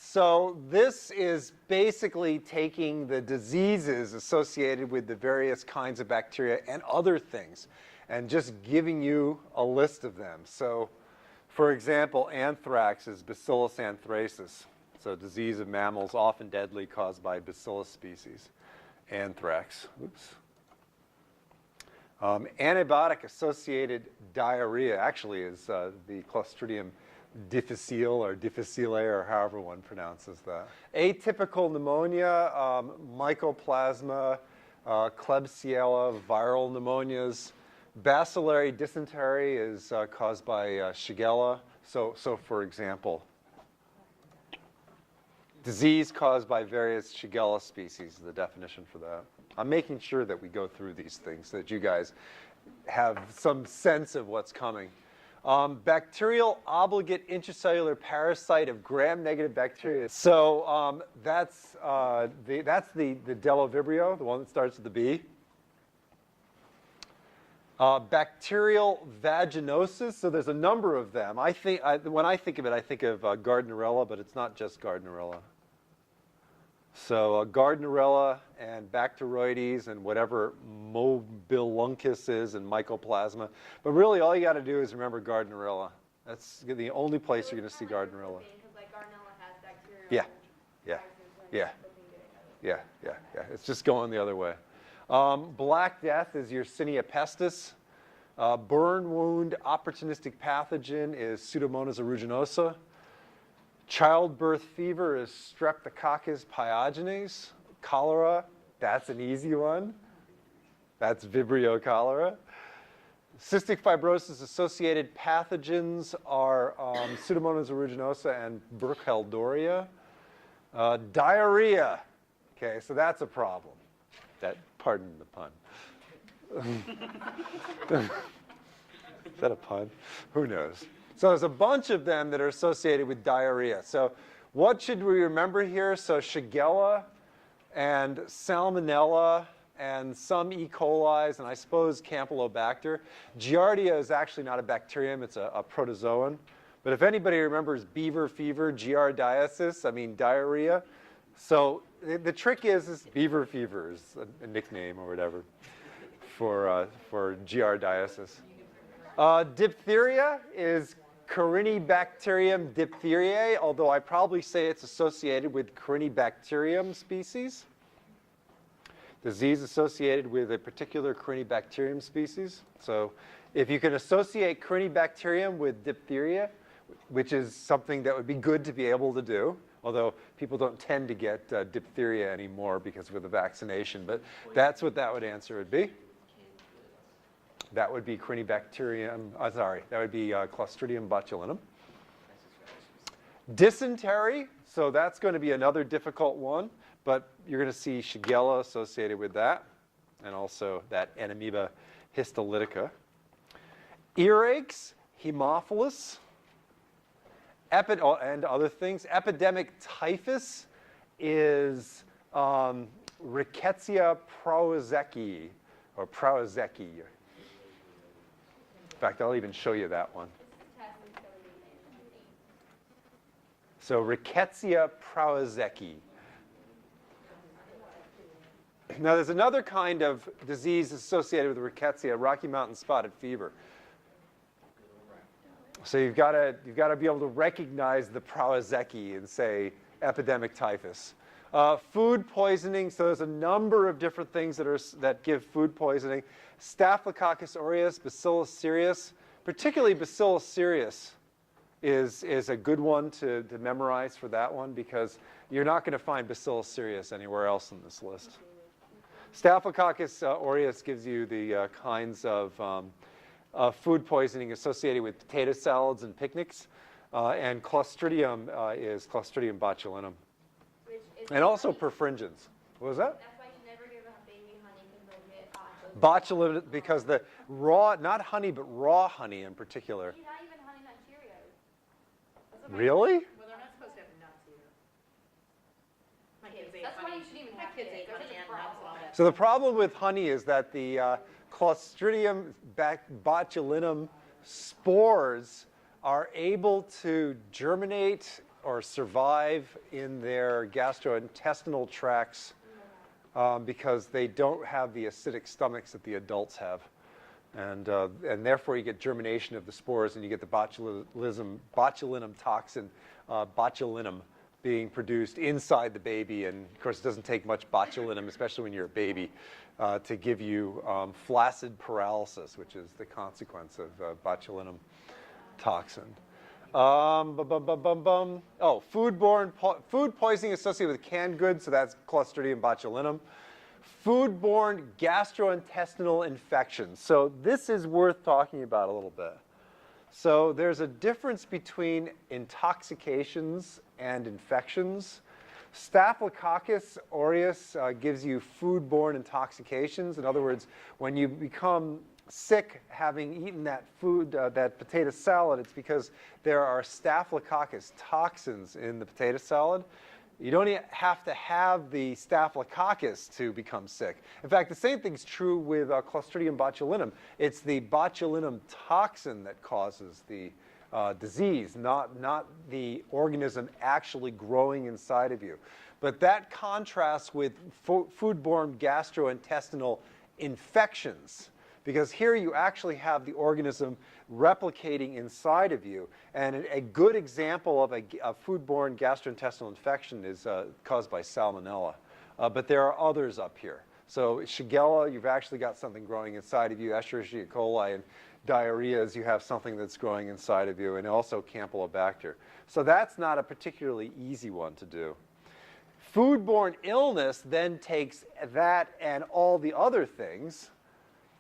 So this is basically taking the diseases associated with the various kinds of bacteria and other things and just giving you a list of them. So, for example, anthrax is Bacillus anthracis. So disease of mammals, often deadly, caused by Bacillus species. Anthrax. Oops. Antibiotic-associated diarrhea actually is the Clostridium difficile or difficile, or however one pronounces that. Atypical pneumonia, mycoplasma, Klebsiella, viral pneumonias. Bacillary dysentery is caused by Shigella. So for example, disease caused by various Shigella species is the definition for that. I'm making sure that we go through these things so that you guys have some sense of what's coming. Bacterial obligate intracellular parasite of gram-negative bacteria. So that's the Delovibrio, the one that starts with the B. Bacterial vaginosis. So there's a number of them. When I think of it, I think of Gardnerella, but it's not just Gardnerella. So Gardnerella and Bacteroides and whatever Mobiluncus is and Mycoplasma. But really all you got to do is remember Gardnerella. That's the only place you're going to see Gardnerella. Because like Gardnerella has bacterial. Yeah. It's just going the other way. Black Death is Yersinia pestis. Burn wound opportunistic pathogen is Pseudomonas aeruginosa. Childbirth fever is Streptococcus pyogenes. Cholera, that's an easy one. That's Vibrio cholera. Cystic fibrosis associated pathogens are Pseudomonas aeruginosa and Burkholderia. Diarrhea, okay, so that's a problem. Pardon the pun. Is that a pun? Who knows? So there's a bunch of them that are associated with diarrhea. So what should we remember here? So Shigella and Salmonella and some E. coli and I suppose Campylobacter. Giardia is actually not a bacterium, it's a protozoan. But if anybody remembers beaver fever, giardiasis, I mean diarrhea. So the trick is beaver fever is a nickname or whatever for giardiasis. Diphtheria is Corynebacterium diphtheriae, although I probably say it's associated with Corynebacterium species. Disease associated with a particular Corynebacterium species. So if you can associate Corynebacterium with diphtheria, which is something that would be good to be able to do, although people don't tend to get diphtheria anymore because of the vaccination, but that's what that would answer would be. That would be Corynebacterium, that would be Clostridium botulinum. Dysentery, so that's going to be another difficult one, but you're going to see Shigella associated with that, and also that Anamoeba histolytica. Earaches, Haemophilus, and other things. Epidemic typhus is Rickettsia prowazekii, or Prowazekii. In fact, I'll even show you that one. So Rickettsia prowazekii. Now there's another kind of disease associated with Rickettsia, Rocky Mountain spotted fever. So you've got to be able to recognize the Prowazekii and say epidemic typhus. Food poisoning, so there's a number of different things that give food poisoning. Staphylococcus aureus, Bacillus cereus, particularly Bacillus cereus is a good one to memorize for that one because you're not going to find Bacillus cereus anywhere else in this list. Staphylococcus aureus gives you the kinds of food poisoning associated with potato salads and picnics, and Clostridium is Clostridium botulinum. And also perfringens. What was that? That's why you should never give a baby honey because they'll get Botulinum, because the raw, not honey, but raw honey in particular. not even honey nut Cheerios. Really? Well, they're not supposed to have nuts either. My kids ate That's why honey. you shouldn't even My have kids it. ate There's honey a and nuts problem. all that. So the problem with honey is that the Clostridium botulinum spores are able to germinate or survive in their gastrointestinal tracts because they don't have the acidic stomachs that the adults have. And therefore you get germination of the spores and you get the botulinum toxin, botulinum, being produced inside the baby. And of course it doesn't take much botulinum, especially when you're a baby, to give you flaccid paralysis, which is the consequence of botulinum toxin. Oh, food poisoning associated with canned goods, so that's Clostridium botulinum. Foodborne gastrointestinal infections. So this is worth talking about a little bit. So there's a difference between intoxications and infections. Staphylococcus aureus gives you foodborne intoxications. In other words, when you become sick having eaten that food, that potato salad, it's because there are Staphylococcus toxins in the potato salad. You don't have to have the Staphylococcus to become sick. In fact, the same thing's true with Clostridium botulinum. It's the botulinum toxin that causes the disease, not the organism actually growing inside of you. But that contrasts with foodborne gastrointestinal infections, because here you actually have the organism replicating inside of you. And a good example of a foodborne gastrointestinal infection is caused by salmonella. But there are others up here. So Shigella, you've actually got something growing inside of you. Escherichia coli and diarrheas, you have something that's growing inside of you. And also Campylobacter. So that's not a particularly easy one to do. Foodborne illness then takes that and all the other things.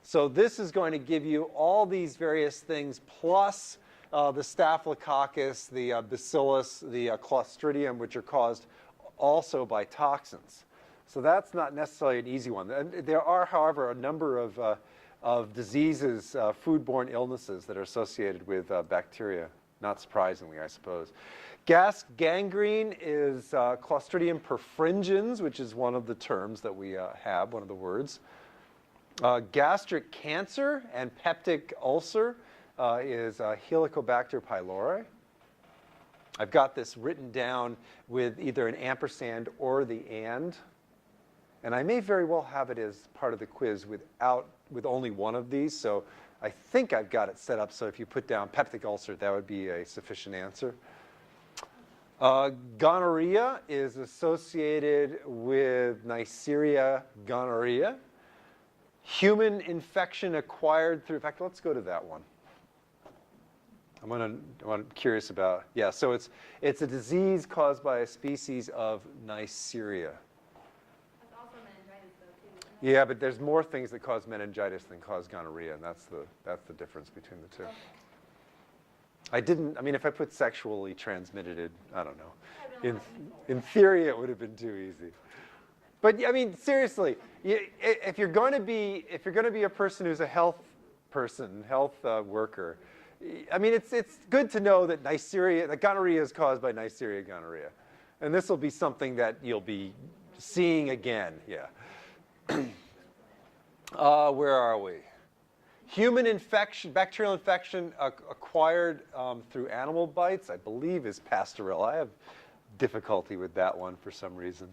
So this is going to give you all these various things plus the Staphylococcus, the Bacillus, the Clostridium, which are caused also by toxins. So that's not necessarily an easy one. And there are, however, a number of diseases, foodborne illnesses that are associated with bacteria, not surprisingly, I suppose. Gangrene is Clostridium perfringens, which is one of the terms that we have, one of the words. Gastric cancer and peptic ulcer is Helicobacter pylori. I've got this written down with either an ampersand or the and I may very well have it as part of the quiz with only one of these. So I think I've got it set up so if you put down peptic ulcer, that would be a sufficient answer. Gonorrhea is associated with Neisseria gonorrhea. Human infection acquired through, in fact, let's go to that one. I'm curious about, yeah, so it's a disease caused by a species of Neisseria. That's also meningitis, though, too, isn't it? Yeah, but there's more things that cause meningitis than cause gonorrhea, and that's the difference between the two. Okay. If I put sexually transmitted, I don't know. In theory, it would have been too easy. But I mean, seriously, if you're going to be a person who's a health worker, I mean, it's good to know that gonorrhea is caused by Neisseria gonorrhea, and this will be something that you'll be seeing again. Yeah. Where are we? Human infection, bacterial infection acquired through animal bites, I believe, is Pasteurella. I have difficulty with that one for some reason.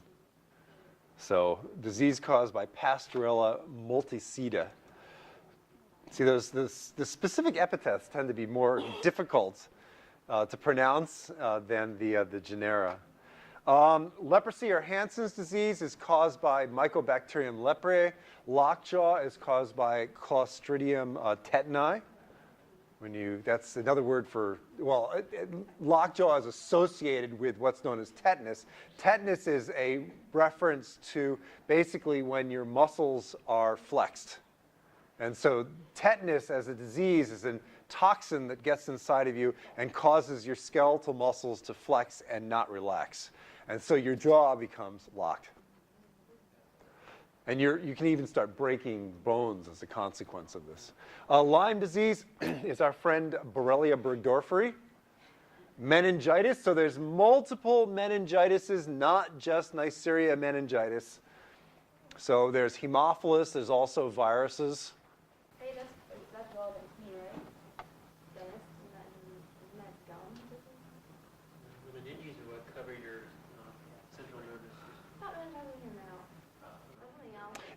So disease caused by Pasteurella multicida. See, the specific epithets tend to be more difficult to pronounce than the genera. Leprosy or Hansen's disease is caused by Mycobacterium leprae. Lockjaw is caused by Clostridium tetani. That's another word for, lockjaw is associated with what's known as tetanus. Tetanus is a reference to basically when your muscles are flexed. And so tetanus as a disease is a toxin that gets inside of you and causes your skeletal muscles to flex and not relax. And so your jaw becomes locked. And you can even start breaking bones as a consequence of this. Lyme disease is our friend Borrelia burgdorferi. Meningitis, so there's multiple meningitises, not just Neisseria meningitis. So there's Haemophilus, there's also viruses. Hey, that's well against me, right? Dennis, isn't that gum? The meninges are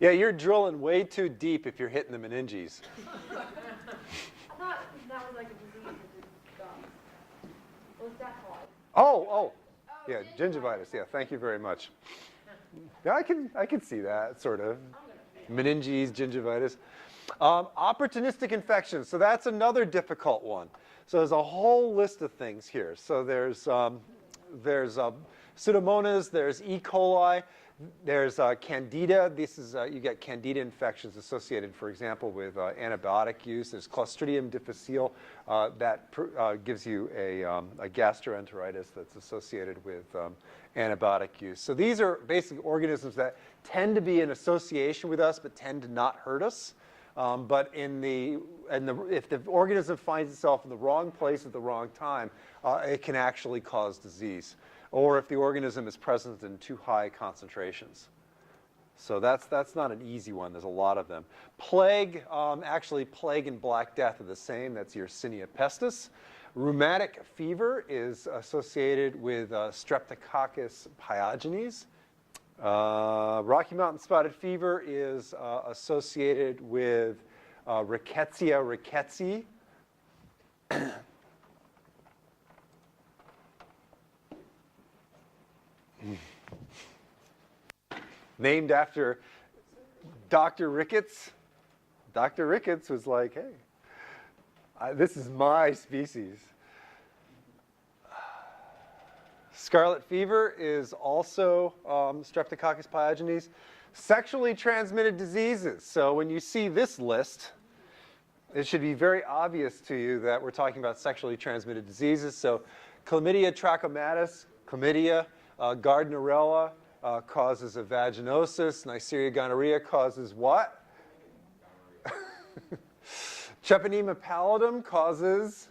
Yeah, you're drilling way too deep if you're hitting the meninges. I thought that was like a disease of the gums. What's that called? Oh, yeah, gingivitis. Yeah, thank you very much. Yeah, I can see that sort of. Meninges, gingivitis. Opportunistic infections. So that's another difficult one. So there's a whole list of things here. So there's Pseudomonas, there's E. coli, there's Candida. This is you get Candida infections associated, for example, with antibiotic use. There's Clostridium difficile that gives you a gastroenteritis that's associated with antibiotic use. So these are basically organisms that tend to be in association with us, but tend to not hurt us. But if the organism finds itself in the wrong place at the wrong time, it can actually cause disease. Or if the organism is present in too high concentrations. So that's not an easy one. There's a lot of them. Plague, actually plague and Black Death are the same. That's Yersinia pestis. Rheumatic fever is associated with Streptococcus pyogenes. Rocky Mountain spotted fever is associated with Rickettsia rickettsii. Named after Dr. Ricketts. Dr. Ricketts was like, hey, this is my species. Scarlet fever is also Streptococcus pyogenes. Sexually transmitted diseases. So when you see this list, it should be very obvious to you that we're talking about sexually transmitted diseases. So chlamydia trachomatis, chlamydia, Gardnerella causes a vaginosis. Neisseria gonorrhea causes what? Treponema pallidum causes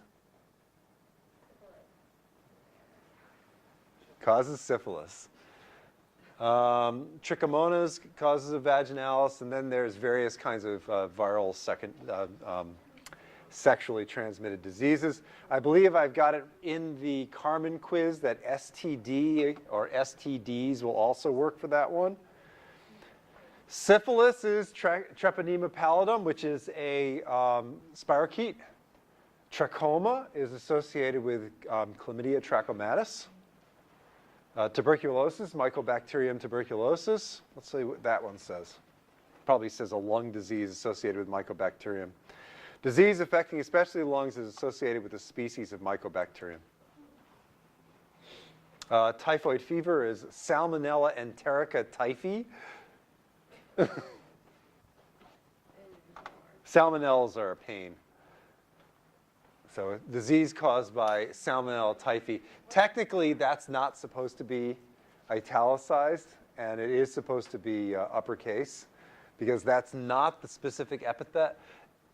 syphilis. Trichomonas causes a vaginalis, and then there's various kinds of viral sexually transmitted diseases. I believe I've got it in the Carmen quiz that STD or STDs will also work for that one. Syphilis is Treponema pallidum, which is a spirochete. Trachoma is associated with chlamydia trachomatis. Tuberculosis, Mycobacterium tuberculosis. Let's see what that one says. Probably says a lung disease associated with Mycobacterium. Disease affecting especially the lungs is associated with a species of Mycobacterium. Typhoid fever is Salmonella enterica typhi. Salmonellas are a pain. So disease caused by Salmonella typhi. Technically, that's not supposed to be italicized, and it is supposed to be uppercase, because that's not the specific epithet.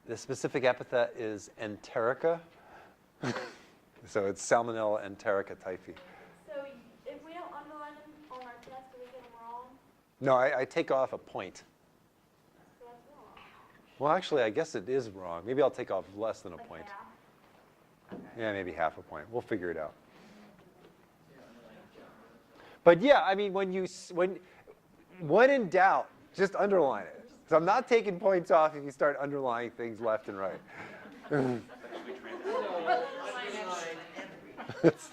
The specific epithet is enterica. So it's Salmonella enterica typhi. So if we don't underline them on our test, do we get them wrong? No, I take off a point. So that's wrong. Well, actually, I guess it is wrong. Maybe I'll take off less than a Like point. half? Yeah, maybe half a point. We'll figure it out. But yeah, I mean, when in doubt, just underline it. So I'm not taking points off if you start underlining things left and right.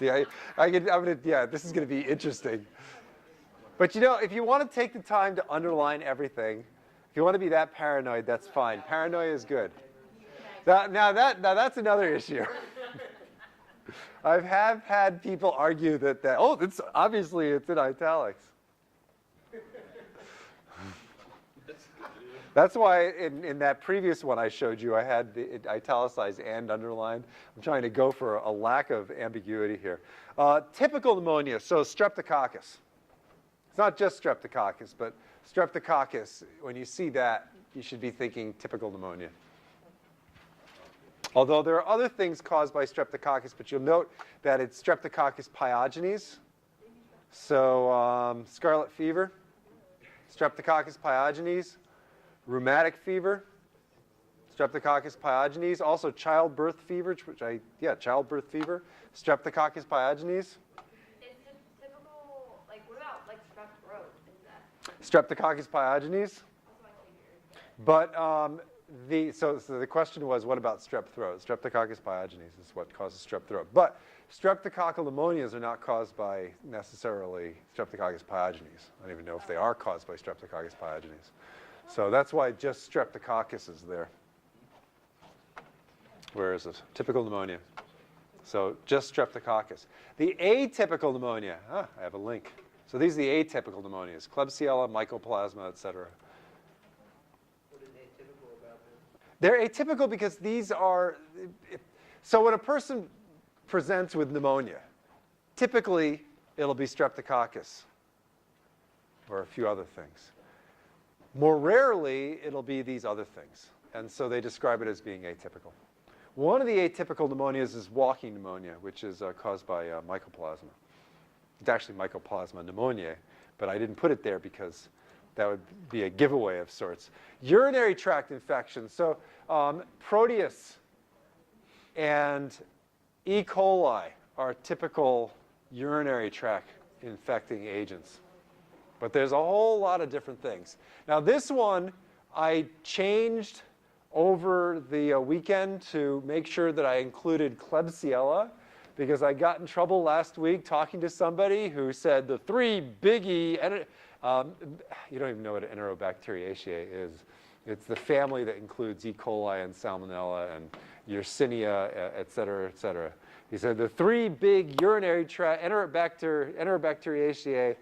Yeah, this is going to be interesting. But you know, if you want to take the time to underline everything, if you want to be that paranoid, that's fine. Paranoia is good. Now that's another issue. I have had people argue that it's obviously it's in italics. That's why in that previous one I showed you, I had it italicized and underlined. I'm trying to go for a lack of ambiguity here. Typical pneumonia, so Streptococcus. It's not just Streptococcus, but Streptococcus, when you see that, you should be thinking typical pneumonia. Although there are other things caused by Streptococcus, but you'll note that it's Streptococcus pyogenes. So scarlet fever, Streptococcus pyogenes, rheumatic fever, Streptococcus pyogenes, also childbirth fever, childbirth fever, Streptococcus pyogenes. Is it typical, like, what about, like, strep throat? Is that? Streptococcus pyogenes. Also, like, But so the question was, what about strep throat? Streptococcus pyogenes is what causes strep throat. But streptococcal pneumonias are not caused by necessarily Streptococcus pyogenes. I don't even know if they are caused by Streptococcus pyogenes. So that's why just Streptococcus is there. Where is it? Typical pneumonia. So just Streptococcus. The atypical pneumonia, I have a link. So these are the atypical pneumonias, Klebsiella, Mycoplasma, et cetera. What is atypical about them? They're atypical because these are, so when a person presents with pneumonia, typically it'll be Streptococcus or a few other things. More rarely, it'll be these other things. And so they describe it as being atypical. One of the atypical pneumonias is walking pneumonia, which is caused by Mycoplasma. It's actually Mycoplasma pneumoniae, but I didn't put it there because that would be a giveaway of sorts. Urinary tract infections. So Proteus and E. coli are typical urinary tract infecting agents. But there's a whole lot of different things. Now this one I changed over the weekend to make sure that I included Klebsiella, because I got in trouble last week talking to somebody who said the three biggie, you don't even know what Enterobacteriaceae is. It's the family that includes E. coli and Salmonella and Yersinia, et cetera, et cetera. He said the three big urinary tract, Enterobacteriaceae,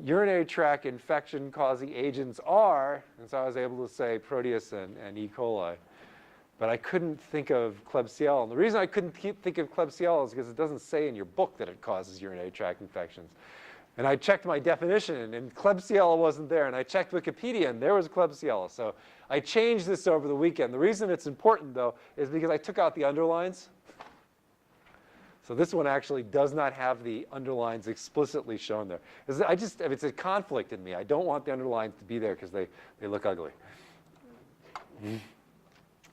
urinary tract infection causing agents are, and so I was able to say Proteus and E. coli. But I couldn't think of Klebsiella. And the reason I couldn't think of Klebsiella is because it doesn't say in your book that it causes urinary tract infections. And I checked my definition, and Klebsiella wasn't there. And I checked Wikipedia, and there was Klebsiella. So I changed this over the weekend. The reason it's important, though, is because I took out the underlines. So this one actually does not have the underlines explicitly shown there. It's a conflict in me. I don't want the underlines to be there because they look ugly.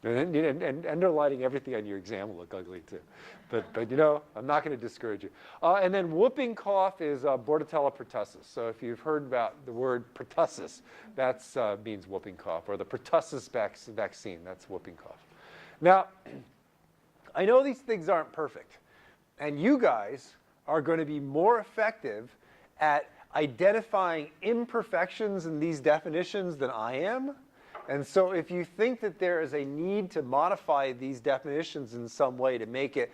And underlining everything on your exam will look ugly too. But you know, I'm not going to discourage you. And then whooping cough is Bordetella pertussis. So if you've heard about the word pertussis, that means whooping cough. Or the pertussis vaccine, that's whooping cough. Now, I know these things aren't perfect. And you guys are going to be more effective at identifying imperfections in these definitions than I am. And so if you think that there is a need to modify these definitions in some way to make it,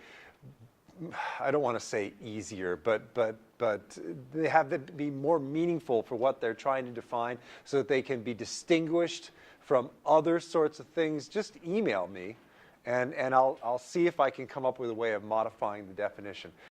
I don't want to say easier, but they have to be more meaningful for what they're trying to define so that they can be distinguished from other sorts of things, just email me. And I'll see if I can come up with a way of modifying the definition.